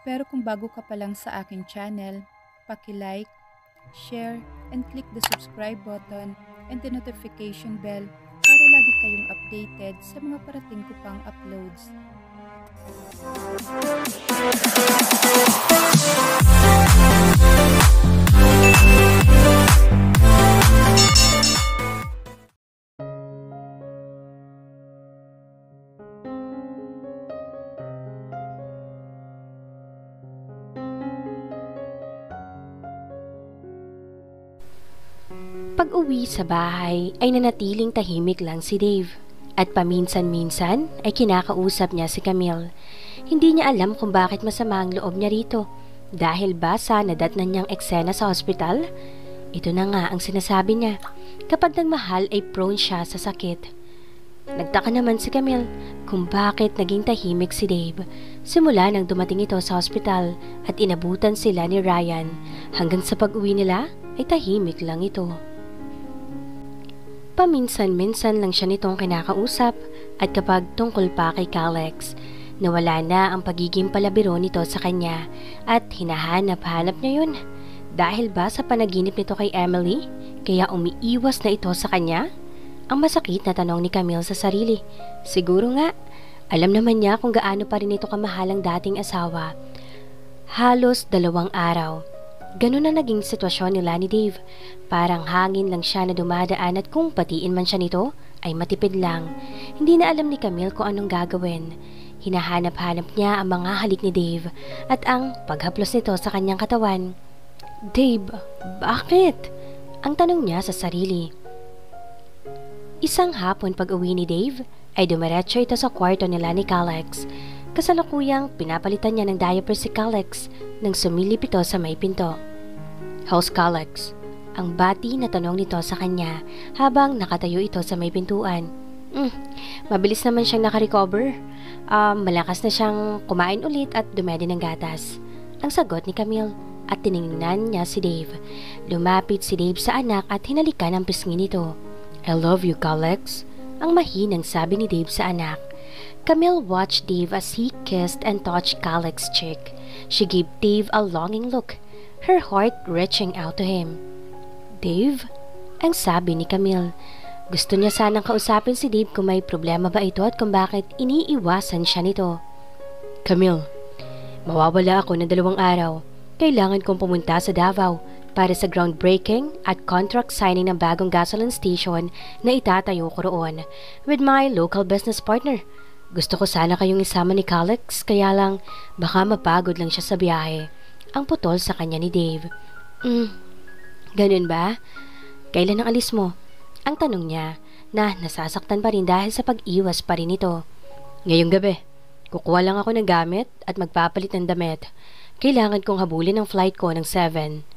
Pero kung bago ka pa lang sa aking channel, paki-like, share, and click the subscribe button and the notification bell para lagi kayong updated sa mga parating ko pang uploads. Pag-uwi sa bahay ay nanatiling tahimik lang si Dave at paminsan-minsan ay kinakausap niya si Camille. Hindi niya alam kung bakit masama ang loob niya rito dahil ba sa nadatnan niyang eksena sa hospital? Ito na nga ang sinasabi niya, kapag nagmahal ay prone siya sa sakit. Nagtaka naman si Camille kung bakit naging tahimik si Dave simula nang dumating ito sa hospital at inabutan sila ni Ryan. Hanggang sa pag-uwi nila ay tahimik lang ito. Paminsan-minsan lang siya nitong kinakausap at kapag tungkol pa kay Calex, nawala na ang pagiging palabiro nito sa kanya at hinahanap-hanap niya yun. Dahil ba sa panaginip nito kay Emily, kaya umiiwas na ito sa kanya? Ang masakit na tanong ni Camille sa sarili. Siguro nga, alam naman niya kung gaano pa rin ito kamahal ang dating asawa. Halos 2 araw. Ganun na naging sitwasyon nila ni Dave. Parang hangin lang siya na dumadaan at kung patiin man siya nito, ay matipid lang. Hindi na alam ni Camille kung anong gagawin. Hinahanap-hanap niya ang mga halik ni Dave at ang paghaplos nito sa kanyang katawan. Dave, bakit? Ang tanong niya sa sarili. Isang hapon pag-uwi ni Dave, ay dumiretso ito sa kwarto nila ni Calex. Kasalukuyang pinapalitan niya ng diaper si Calex nang sumilip ito sa may pinto. How's Calex? Ang bati na tanong nito sa kanya habang nakatayo ito sa may pintuan. Mabilis naman siyang nakarecover. Malakas na siyang kumain ulit at dumedi ng gatas. Ang sagot ni Camille at tiningnan niya si Dave. Lumapit si Dave sa anak at hinalikan ang pisngi nito. I love you, Calex. Ang mahinang sabi ni Dave sa anak. Camille watched Dave as he kissed and touched Calex's cheek. She gave Dave a longing look, her heart reaching out to him. Dave? Ang sabi ni Camille. Gusto niya sanang kausapin si Dave kung may problema ba ito at kung bakit iniiwasan siya nito. Camille, mawawala ako ng 2 araw. Kailangan kong pumunta sa Davao para sa groundbreaking at contract signing ng bagong gasoline station na itatayo ko roon with my local business partner. Gusto ko sana kayong isama ni Calex, kaya lang baka mapagod lang siya sa biyahe. Ang putol sa kanya ni Dave. Ganun ba? Kailan ang alis mo? Ang tanong niya na nasasaktan pa rin dahil sa pag-iwas pa rin ito. Ngayong gabi, kukuha lang ako ng gamit at magpapalit ng damit. Kailangan kong habulin ang flight ko ng 7.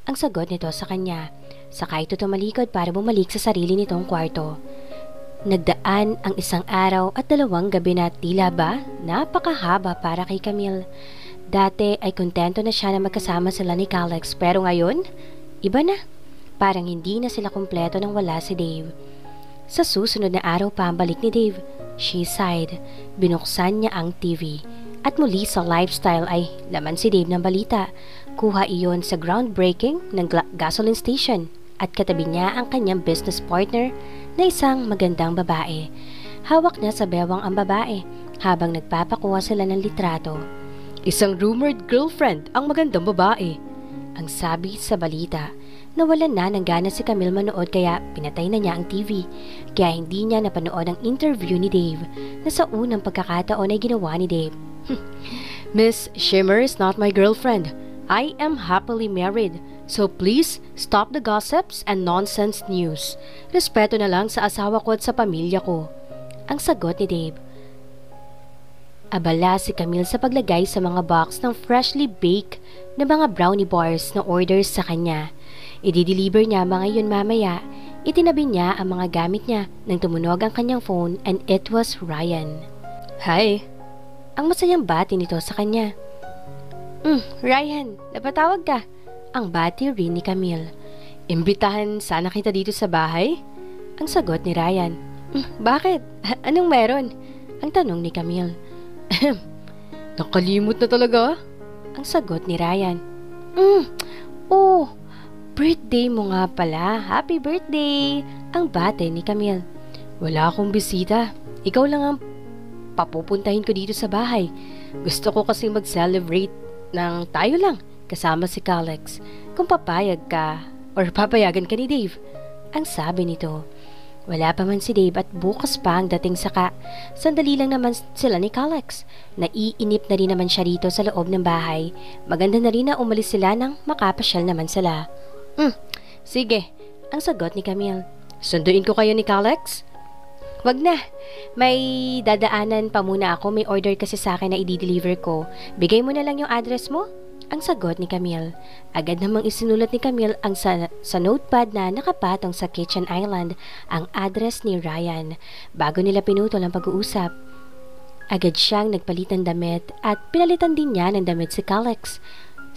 Ang sagot nito sa kanya. Saka ito tumalikod para bumalik sa sarili nitong kwarto. Nagdaan ang 1 araw at 2 gabi na tila ba napakahaba para kay Camille. Dati ay kontento na siya na magkasama sila ni Calex pero ngayon, iba na. Parang hindi na sila kumpleto nang wala si Dave. Sa susunod na araw pa ang balik ni Dave, she sighed. Binuksan niya ang TV. At muli sa lifestyle ay laman si Dave ng balita. Kuha iyon sa groundbreaking ng gasoline station at katabi niya ang kanyang business partner na isang magandang babae. Hawak niya sa bewang ang babae habang nagpapakuha sila ng litrato. Isang rumored girlfriend ang magandang babae, ang sabi sa balita. Nawalan na ng gana si Camille manood kaya pinatay na niya ang TV. Kaya hindi niya napanood ang interview ni Dave na sa unang pagkakataon ay ginawa ni Dave. Miss Shimmer is not my girlfriend. I am happily married. So please stop the gossips and nonsense news. Respeto na lang sa asawa ko at sa pamilya ko. Ang sagot ni Dave. Abala si Camille sa paglagay sa mga box ng freshly baked na mga brownie bars na orders sa kanya. I-deliver niya mga yun mamaya. Itinabi niya ang mga gamit niya nang tumunog ang kanyang phone and it was Ryan. Hi! Ang masayang bati nito sa kanya. Ryan, napatawag ka. Ang bati rin ni Camille. Imbitahan sana kita dito sa bahay? Ang sagot ni Ryan. Bakit? Anong meron? Ang tanong ni Camille. Nakalimot na talaga? Ang sagot ni Ryan. Oh, birthday mo nga pala. Happy birthday! Ang bate ni Camille. Wala akong bisita. Ikaw lang ang papupuntahin ko dito sa bahay. Gusto ko kasi mag-celebrate ng tayo lang kasama si Calex. Kung papayag ka or papayagan ka ni Dave. Ang sabi nito. Wala pa man si Dave at bukas pa ang dating saka. Sandali lang naman sila ni Calex. Naiinip na rin naman siya rito sa loob ng bahay. Maganda na rin na umalis sila nang makapasyal naman sila. Sige, ang sagot ni Camille. Sunduin ko kayo ni Calex? Wag na. May dadaanan pa muna ako. May order kasi sa akin na i-deliver ko. Bigay mo na lang yung address mo? Ang sagot ni Camille. Agad namang isinulat ni Camille ang sa notepad na nakapatong sa kitchen island ang address ni Ryan. Bago nila pinutol ang pag-uusap, agad siyang nagpalit ng damit at pinalitan din niya ng damit si Calex.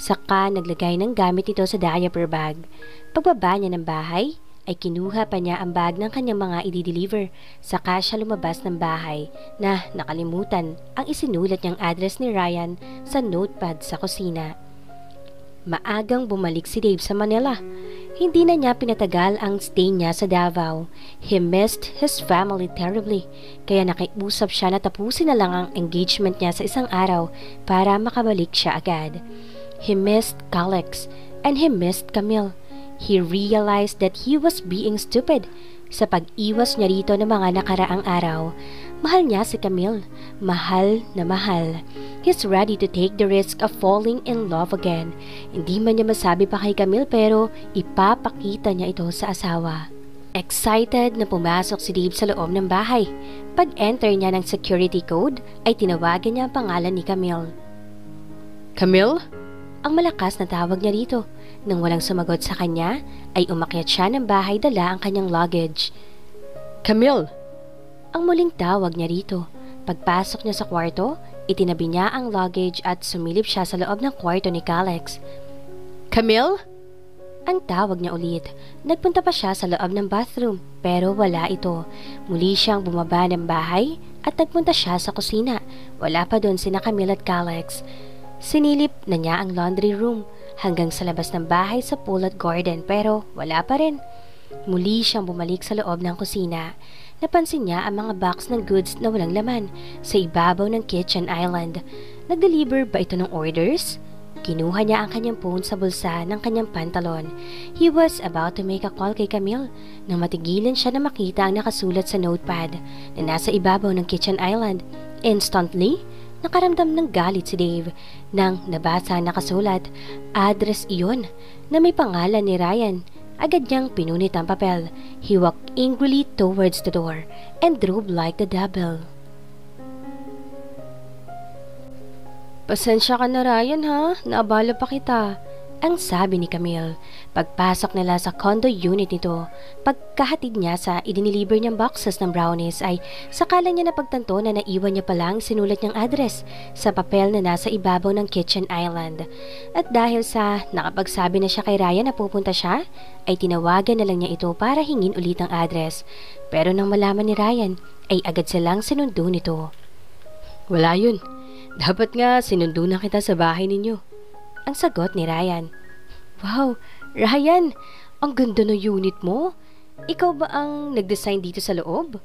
Saka naglagay ng gamit ito sa diaper bag. Pagbaba niya ng bahay, ay kinuha pa niya ang bag ng kanyang mga i-deliver. Saka siya lumabas ng bahay na nakalimutan ang isinulat niyang address ni Ryan sa notepad sa kusina. Maagang bumalik si Dave sa Manila. Hindi na niya pinatagal ang stay niya sa Davao. He missed his family terribly. Kaya nakiusap siya na tapusin na lang ang engagement niya sa isang araw para makabalik siya agad. He missed Calex and he missed Camille. He realized that he was being stupid sa pag-iwas niya rito ng mga nakaraang araw. Mahal niya si Camille. Mahal na mahal. He's ready to take the risk of falling in love again. Hindi man niya masabi pa kay Camille pero ipapakita niya ito sa asawa. Excited na pumasok si Dave sa loob ng bahay. Pag-enter niya ng security code ay tinawagan niya ang pangalan ni Camille. Camille? Ang malakas na tawag niya rito. Nang walang sumagot sa kanya, ay umakyat siya ng bahay dala ang kanyang luggage. Camille! Ang muling tawag niya rito. Pagpasok niya sa kwarto, itinabi niya ang luggage at sumilip siya sa loob ng kwarto ni Calex. Camille? Ang tawag niya ulit. Nagpunta pa siya sa loob ng bathroom, pero wala ito. Muli siyang bumaba ng bahay at nagpunta siya sa kusina. Wala pa doon sina Camille at Calex. Sinilip na niya ang laundry room hanggang sa labas ng bahay sa pool at garden pero wala pa rin. Muli siyang bumalik sa loob ng kusina. Napansin niya ang mga box ng goods na walang laman sa ibabaw ng kitchen island. Nag-deliver ba ito ng orders? Kinuha niya ang kanyang phone sa bulsa ng kanyang pantalon. He was about to make a call kay Camille nang matigilan siya na makita ang nakasulat sa notepad na nasa ibabaw ng kitchen island. Instantly, nakaramdam ng galit si Dave nang nabasa nakasulat. Address iyon na may pangalan ni Ryan. Agad niyang pinunit ang papel. He walked angrily towards the door and drove like the devil. Pasensya ka na Ryan ha, naabala pa kita. Ang sabi ni Camille. Pagpasok nila sa condo unit nito, pagkahatid niya sa idiniliber niyang boxes ng brownies ay sakala niya napagtanto na naiwan niya palang sinulat niyang address sa papel na nasa ibabaw ng kitchen island. At dahil sa nakapagsabi na siya kay Ryan na pupunta siya, ay tinawagan na lang niya ito para hingin ulit ang address. Pero nang malaman ni Ryan, ay agad silang sinundo nito. Wala yun. Dapat nga sinundo na kita sa bahay ninyo. Ang sagot ni Ryan. Wow, Ryan, ang ganda ng unit mo. Ikaw ba ang nag-design dito sa loob?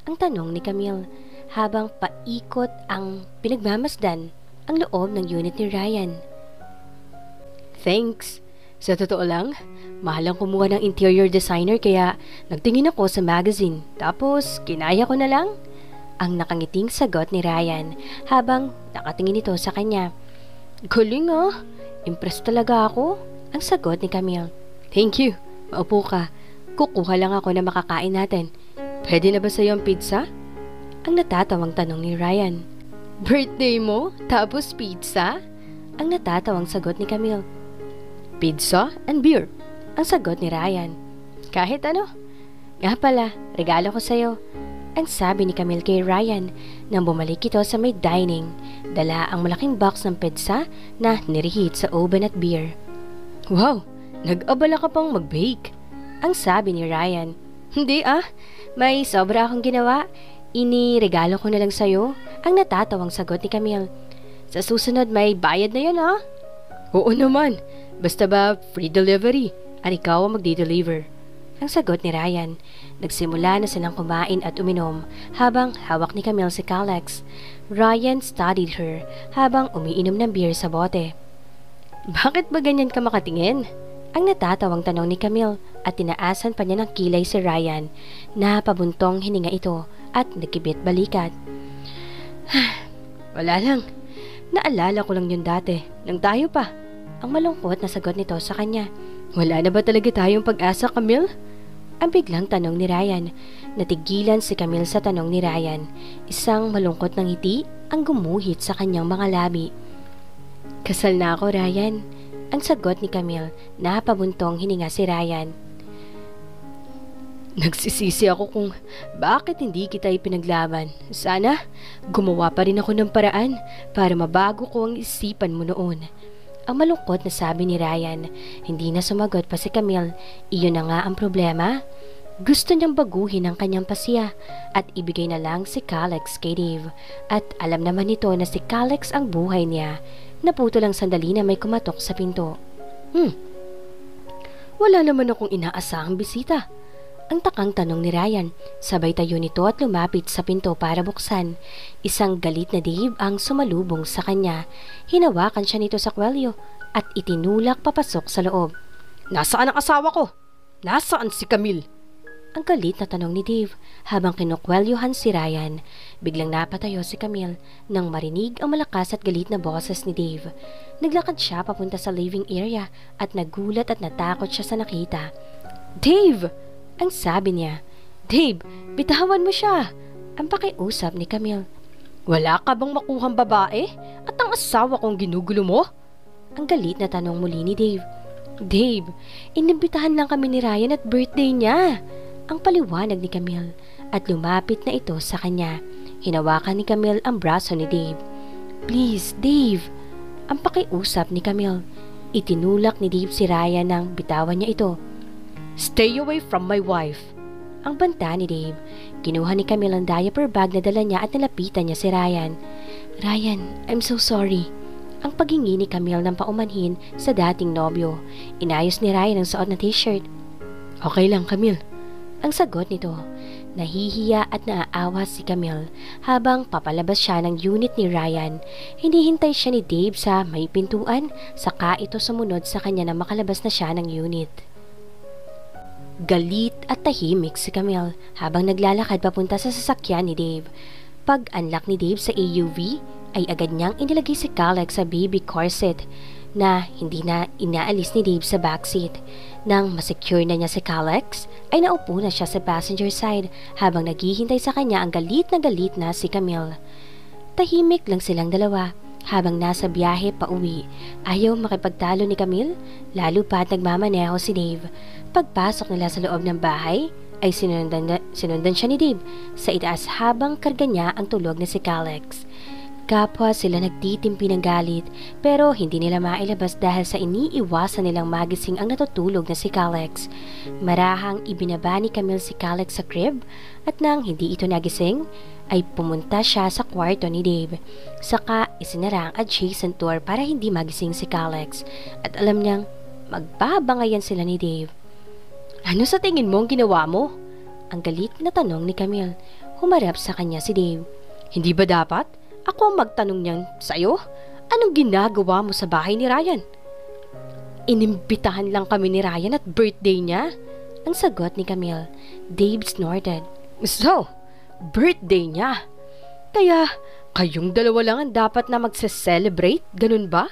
Ang tanong ni Camille habang paikot ang pinagmamasdan ang loob ng unit ni Ryan. Thanks. Sa totoo lang, mahal ang kumuha ng interior designer kaya nagtingin ako sa magazine tapos kinaya ko na lang. Ang nakangiting sagot ni Ryan habang nakatingin ito sa kanya. Galing ah. Impressed talaga ako. Ang sagot ni Camille. Thank you. Maupo ka. Kukuha lang ako na makakain natin. Pwede na ba sa'yo ang pizza? Ang natatawang tanong ni Ryan. Birthday mo? Tapos pizza? Ang natatawang sagot ni Camille. Pizza and beer. Ang sagot ni Ryan. Kahit ano. Nga pala, regalo ko sa'yo. Ang sabi ni Camille kay Ryan nang bumalik ito sa may dining. Dala ang malaking box ng pizza na nirehit sa oven at beer. Wow, nag-abala ka pang mag-bake. Ang sabi ni Ryan. Hindi may sobra akong ginawa. Iniregalo ko na lang sa'yo. Ang natatawang sagot ni Camille. Sa susunod may bayad na yun Oo naman, basta ba free delivery at ikaw ang magdi-deliver. Ang sagot ni Ryan. Nagsimula na silang kumain at uminom habang hawak ni Camille si Calex. Ryan studied her habang umiinom ng beer sa bote. Bakit ba ganyan ka makatingin? Ang natatawang tanong ni Camille at tinaasan pa niya ng kilay si Ryan. Napabuntong hininga ito at nakibit balikat. Wala lang. Naalala ko lang yun dati, nang tayo pa. Ang malungkot na sagot nito sa kanya. Wala na ba talaga tayong pag-asa, Camille? Ang biglang tanong ni Ryan. Natigilan si Camille sa tanong ni Ryan. Isang malungkot na ngiti ang gumuhit sa kanyang mga labi. Kasal na ako, Ryan. Ang sagot ni Camille. Napabuntong hininga si Ryan. Nagsisisi ako kung bakit hindi kita ipinaglaban. Sana gumawa pa rin ako ng paraan para mabago ko ang isipan mo noon. Ang malungkot na sabi ni Ryan. Hindi na sumagot pa si Camille. Iyon na nga ang problema. Gusto niyang baguhin ang kanyang pasya at ibigay na lang si Calex kay Dave. At alam naman nito na si Calex ang buhay niya. Naputo lang sandali na may kumatok sa pinto. Wala naman akong inaasahang bisita. Ang takang tanong ni Ryan. Sabay tayo nito at lumapit sa pinto para buksan. Isang galit na Dave ang sumalubong sa kanya. Hinawakan siya nito sa kwelyo at itinulak papasok sa loob. Nasaan ang asawa ko? Nasaan si Camille? Ang galit na tanong ni Dave habang kinukwelyuhan si Ryan. Biglang napatayo si Camille nang marinig ang malakas at galit na boses ni Dave. Naglakad siya papunta sa living area at nagulat at natakot siya sa nakita. Dave! Ang sabi niya. Dave, bitawan mo siya. Ang pakiusap ni Camille. Wala ka bang makuhang babae? At ang asawa kong ginugulo mo? Ang galit na tanong muli ni Dave. Dave, inimbitahan lang kami ni Ryan at birthday niya. Ang paliwanag ni Camille at lumapit na ito sa kanya. Hinawakan ni Camille ang braso ni Dave. Please, Dave. Ang pakiusap ni Camille. Itinulak ni Dave si Ryan nang bitawan niya ito. Stay away from my wife. Ang banta ni Dave. Kinuha ni Camille ang diaper bag na dala niya at nilapitan niya si Ryan. Ryan, I'm so sorry. Ang paghingi ni Camille ng paumanhin sa dating nobyo. Inayos ni Ryan ang suot na t-shirt. Okay lang, Camille. Ang sagot nito. Nahihiya at naaawa si Camille habang papalabas siya ng unit ni Ryan. Hindi hintay siya ni Dave sa may pintuan, saka ito sumunod sa kanya na makalabas na siya ng unit. Galit at tahimik si Camille habang naglalakad papunta sa sasakyan ni Dave. Pag-unlock ni Dave sa AUV, ay agad niyang inilagay si Calex sa baby car seat na hindi na inaalis ni Dave sa backseat. Nang masecure na niya si Calex, ay naupo na siya sa passenger side habang naghihintay sa kanya ang galit na si Camille. Tahimik lang silang dalawa habang nasa biyahe pa uwi. Ayaw makipagtalo ni Camille, lalo pa at nagmamaneho si Dave. Pagpasok nila sa loob ng bahay, ay sinundan siya ni Dave sa itaas habang karga niya ang tulog na si Calex. Kapwa sila nagtitimpi ng galit pero hindi nila mailabas dahil sa iniiwasan nilang magising ang natutulog na si Calex. Marahang ibinaba ni Camille si Calex sa crib at nang hindi ito nagising, ay pumunta siya sa kwarto ni Dave. Saka isinara ang adjacent door para hindi magising si Calex at alam niyang magbabangayan sila ni Dave. Ano sa tingin mo ang ginawa mo? Ang galit na tanong ni Camille. Humarap sa kanya si Dave. Hindi ba dapat? Ako ang magtanong niyan sa'yo? Anong ginagawa mo sa bahay ni Ryan? Inimbitahan lang kami ni Ryan at birthday niya. Ang sagot ni Camille. Dave snorted. So, birthday niya. Kaya, kayong dalawa lang ang dapat na magse-celebrate, ganun ba?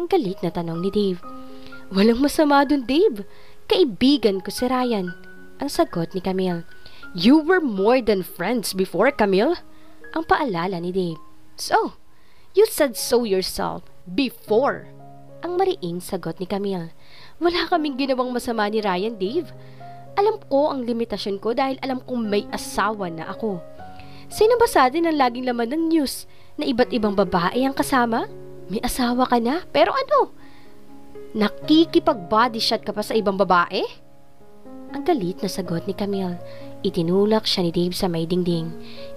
Ang galit na tanong ni Dave. Walang masama dun, Dave. Kaibigan ko si Ryan. Ang sagot ni Camille. You were more than friends before, Camille. Ang paalala ni Dave. So, you said so yourself, before. Ang mariing sagot ni Camille. Wala kaming ginawang masama ni Ryan, Dave. Alam ko ang limitasyon ko dahil alam kong may asawa na ako. Sino ba sa atin ang laging laman ng news na iba't ibang babae ang kasama? May asawa ka na, pero ano? Nakikipag-body shot ka pa sa ibang babae? Ang galit na sagot ni Camille. Itinulak siya ni Dave sa may dingding.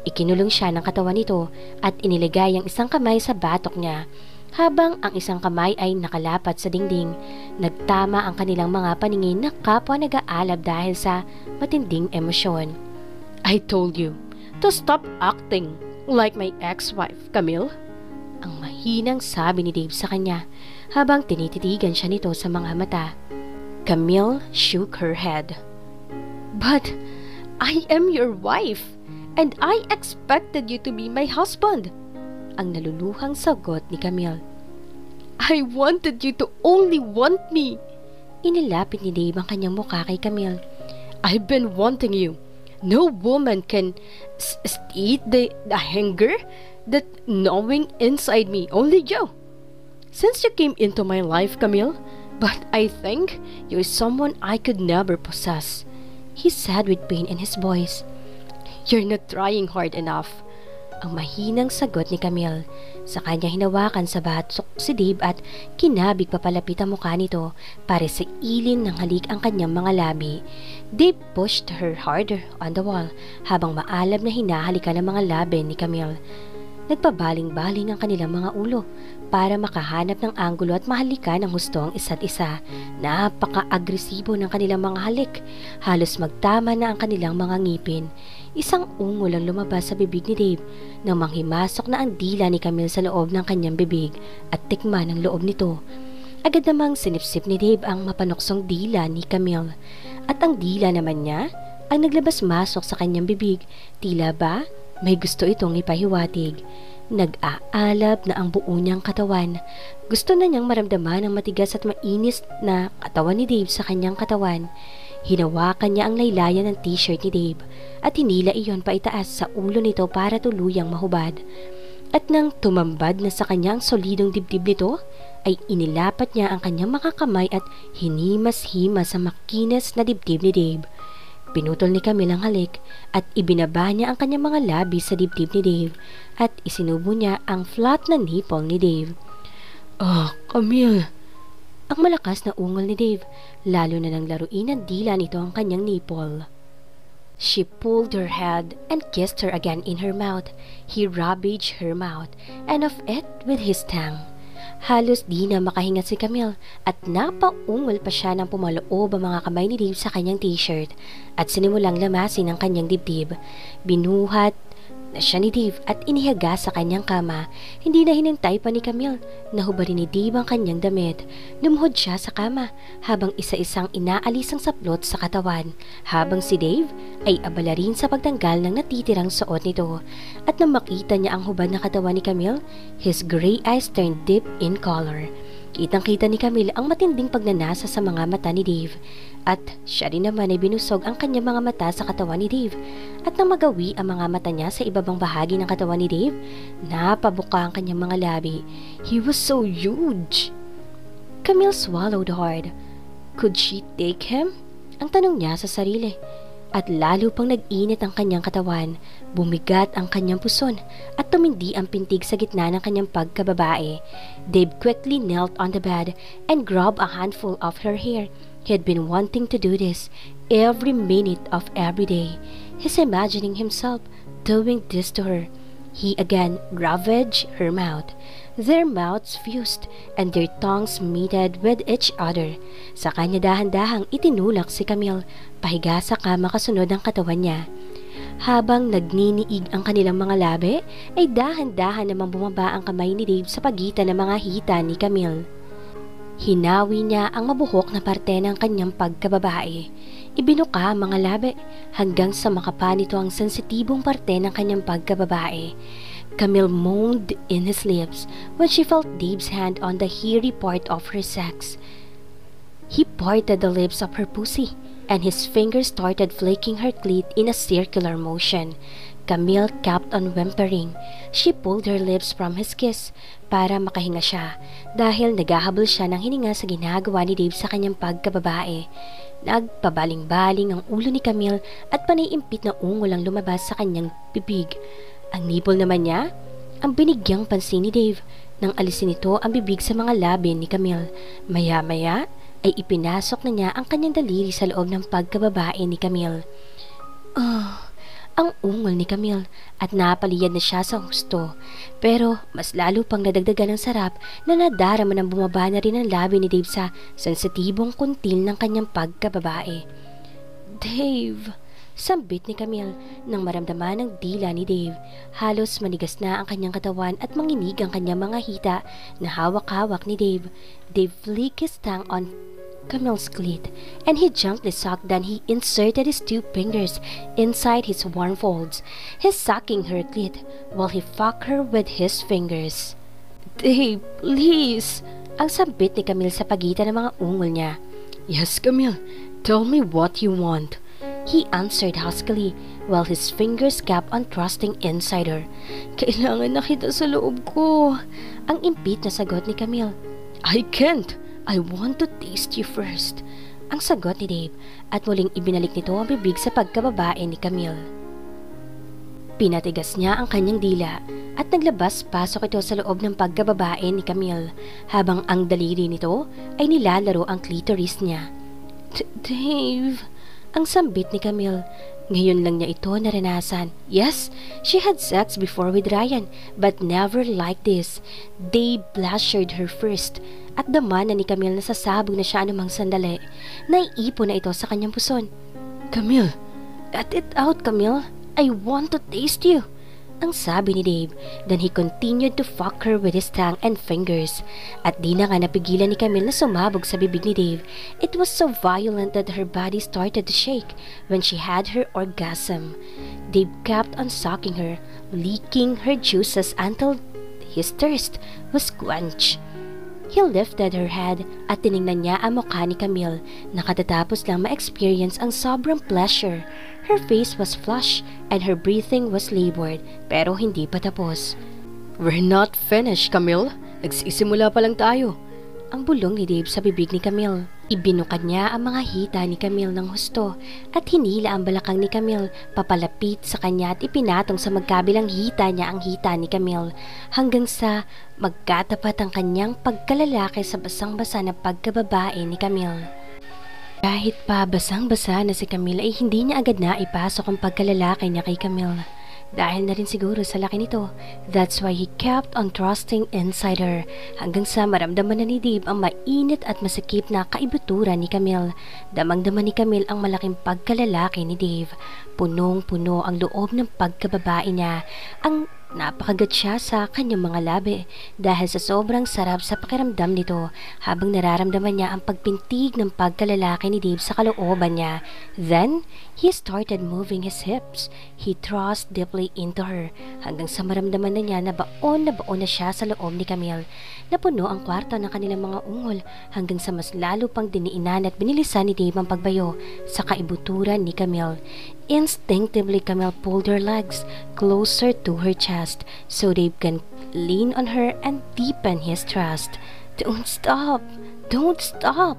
Ikinulong siya ng katawan nito at iniligay ang isang kamay sa batok niya. habang ang isang kamay ay nakalapat sa dingding. Nagtama ang kanilang mga paningin na kapwa nag-aalab dahil sa matinding emosyon. I told you to stop acting like my ex-wife, Camille. Ang mahinang sabi ni Dave sa kanya habang tinititigan siya nito sa mga mata. Camille shook her head. But I am your wife and I expected you to be my husband. Ang naluluhang sagot ni Camille. I wanted you to only want me. Inilapit ni Dave ang kanyang mukha kay Camille. I've been wanting you. No woman can eat the hunger that gnawing inside me, only you. Since you came into my life, Camille, but I think you're someone I could never possess, he said with pain in his voice. You're not trying hard enough. Ang mahinang sagot ni Camille. Sa kanya hinawakan sa batok si Dave at kinabig papalapit ang mukha nito para sa ilin ng halik ang kanyang mga labi. Dave pushed her harder on the wall habang maalab na hinahalikan ang mga labi ni Camille. Nagpabaling-baling ang kanilang mga ulo para makahanap ng anggulo at mahalikan ng husto ang isa't isa. Napaka-agresibo ng kanilang mga halik. Halos magtama na ang kanilang mga ngipin. Isang ungol ang lumabas sa bibig ni Dave nang manghimasok na ang dila ni Camille sa loob ng kanyang bibig at tikman ang loob nito. Agad namang sinipsip ni Dave ang mapanoksong dila ni Camille at ang dila naman niya ang naglabas-masok sa kanyang bibig. Tila ba may gusto itong ipahiwatig. Nag-aalab na ang buo niyang katawan. Gusto na niyang maramdaman ang matigas at mainis na katawan ni Dave sa kanyang katawan. Hinawakan niya ang laylayan ng t-shirt ni Dave at hinila iyon pa itaas sa ulo nito para tuluyang mahubad. At nang tumambad na sa kanya ang solidong dibdib nito, ay inilapat niya ang kanyang makakamay at hinimas-himas sa makinis na dibdib ni Dave. Pinutol ni Camille ang halik at ibinaba niya ang kanyang mga labi sa dibdib ni Dave at isinubo niya ang flat na nipple ni Dave. Oh, Camille! Ang malakas na ungol ni Dave, lalo na nang laruin ng dila nito ang kanyang nipple. She pulled her head and kissed her again in her mouth. He ravaged her mouth and of it with his tongue. Halos di na makahinga si Camille at napaungol pa siya nang pumaloob ang mga kamay ni Dave sa kanyang t-shirt at sinimulang lamasin ang kanyang dibdib. Binuhat na siya ni Dave at inihaga sa kanyang kama. Hindi na hinintay pa ni Camille. Nahubarin ni Dave ang kanyang damit. Lumuhod siya sa kama habang isa-isang inaalis ang saplot sa katawan. Habang si Dave ay abala rin sa pagtanggal ng natitirang suot nito. At nang makita niya ang hubad na katawan ni Camille, his gray eyes turned deep in color. Kitang-kita ni Camille ang matinding pagnanasa sa mga mata ni Dave. At siya rin naman ay binusog ang kanyang mga mata sa katawan ni Dave. At nang magawi ang mga mata niya sa ibabang bahagi ng katawan ni Dave, napabuka ang kanyang mga labi. He was so huge! Camille swallowed hard. Could she take him? Ang tanong niya sa sarili. At lalo pang nag-init ang kanyang katawan, bumigat ang kanyang puson at tumindi ang pintig sa gitna ng kanyang pagkababae. Dave quickly knelt on the bed and grabbed a handful of her hair. He had been wanting to do this every minute of every day. He's imagining himself doing this to her. He again ravaged her mouth. Their mouths fused and their tongues mated with each other. Sa kanya dahan-dahang itinulak si Camille, pahiga sa kama kasunod ang katawan niya. Habang nagniniig ang kanilang mga labi, ay dahan-dahan namang bumaba ang kamay ni Dave sa pagitan ng mga hita ni Camille. Hinawi niya ang mabuhok na parte ng kanyang pagkababae. Ibinuka ang mga labi hanggang sa makapa nito ang sensitibong parte ng kanyang pagkababae. Camille moaned in his lips when she felt Dave's hand on the hairy part of her sex. He parted the lips of her pussy, and his fingers started flicking her clit in a circular motion. Camille kept on whimpering. She pulled her lips from his kiss para makahinga siya dahil naghahabol siya ng hininga sa ginagawa ni Dave sa kanyang pagkababae. Nagpabaling-baling ang ulo ni Camille at panay-impit na ungol ang lumabas sa kanyang bibig. Ang nipple naman niya, ang binigyang pansin ni Dave nang alisin nito ang bibig sa mga labi ni Camille. Maya-maya ay ipinasok na niya ang kanyang daliri sa loob ng pagkababae ni Camille. ang ungol ni Camille at napaliyad na siya sa husto. Pero mas lalo pang nadagdagan ng sarap na nadarama ng bumaba na rin ang labi ni Dave sa sensitibong kuntil ng kanyang pagkababae. Dave! Sambit ni Camille nang maramdaman ng dila ni Dave. Halos manigas na ang kanyang katawan at manginig ang kanyang mga hita na hawak-hawak ni Dave. Dave flicked his tongue on Camille's clit and he gently sucked. Then he inserted his 2 fingers inside his warm folds. He's sucking her clit while he fucked her with his fingers. Dave, please! Ang sambit ni Camille sa pagitan ng mga ungol niya. Yes, Camille. Tell me what you want. He answered huskily while his fingers kept on thrusting inside her. Kailangan na kita sa loob ko. Ang impit na sagot ni Camille. I can't. I want to taste you first. Ang sagot ni Dave at muling ibinalik nito ang bibig sa pagkababae ni Camille. Pinatigas niya ang kanyang dila at naglabas-pasok ito sa loob ng pagkababae ni Camille habang ang daliri nito ay nilalaro ang clitoris niya. Dave! Ang sambit ni Camille. Ngayon lang niya ito naranasan. Yes, she had sex before with Ryan, but never like this. Dave blasted her first at daman na ni Camille na sasabog na siya anumang sandali. Naiipon na ito sa kanyang puson. Camille, let it out, Camille. I want to taste you. Ang sabi ni Dave. Then he continued to fuck her with his tongue and fingers. At di na nga napigilan ni Camille na sumabog sa bibig ni Dave. It was so violent that her body started to shake when she had her orgasm. Dave kept on sucking her, licking her juices until his thirst was quenched. He lifted her head at tiningnan niya ang mukha ni Camille na katatapos lang ma-experience ang sobrang pleasure. Her face was flushed and her breathing was labored pero hindi pa tapos. We're not finished, Camille. Nagsisimula pa lang tayo. Ang bulong ni Dave sa bibig ni Camille. Ibinukad niya ang mga hita ni Camille ng husto at hinila ang balakang ni Camille papalapit sa kanya at ipinatong sa magkabilang hita niya ang hita ni Camille hanggang sa magkatapat ang kanyang pagkalalaki sa basang-basa na pagkababae ni Camille. Kahit pa basang-basa na si Camille ay hindi niya agad na ipasok ang pagkalalaki niya kay Camille. Dahil na rin siguro sa laki nito, that's why he kept on thrusting inside her hanggang sa maramdaman na ni Dave ang mainit at masakit na kaibuturan ni Camille. Damang-dama ni Camille ang malaking pagkalalaki ni Dave. Punong-puno ang loob ng pagkababae niya. Ang napakagat siya sa kanyang mga labi dahil sa sobrang sarap sa pakiramdam nito habang nararamdaman niya ang pagpintig ng pagkalalaki ni Dave sa kalooban niya. Then, he started moving his hips. He thrust deeply into her hanggang sa maramdaman na niya na baon na siya sa loob ni Camille. Napuno ang kwarto ng kanilang mga ungol hanggang sa mas lalo pang diniinan at binilisan ni Dave ang pagbayo sa kaibuturan ni Camille. Instinctively, Camille pulled her legs closer to her chest so Dave can lean on her and deepen his trust. Don't stop! Don't stop!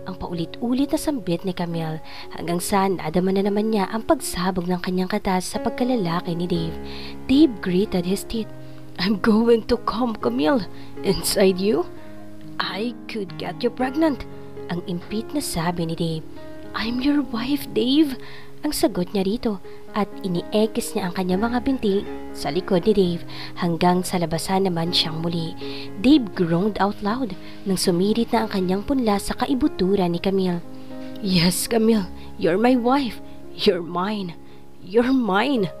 Ang paulit-ulit na sambit ni Camille hanggang sa nadama na naman niya ang pagsabog ng kanyang katas sa pagkalalaki ni Dave. Dave gritted his teeth. I'm going to come, Camille. Inside you? I could get you pregnant. Ang impit na sabi ni Dave. I'm your wife, Dave. Ang sagot niya rito at iniekis niya ang kanyang mga binti sa likod ni Dave hanggang sa labasan naman siyang muli. Dave groaned out loud nang sumirit na ang kanyang punla sa kaibuturan ni Camille. Yes, Camille, you're my wife. You're mine. You're mine.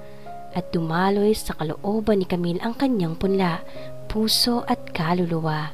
At dumaloy sa kalooban ni Camille ang kanyang punla, puso at kaluluwa.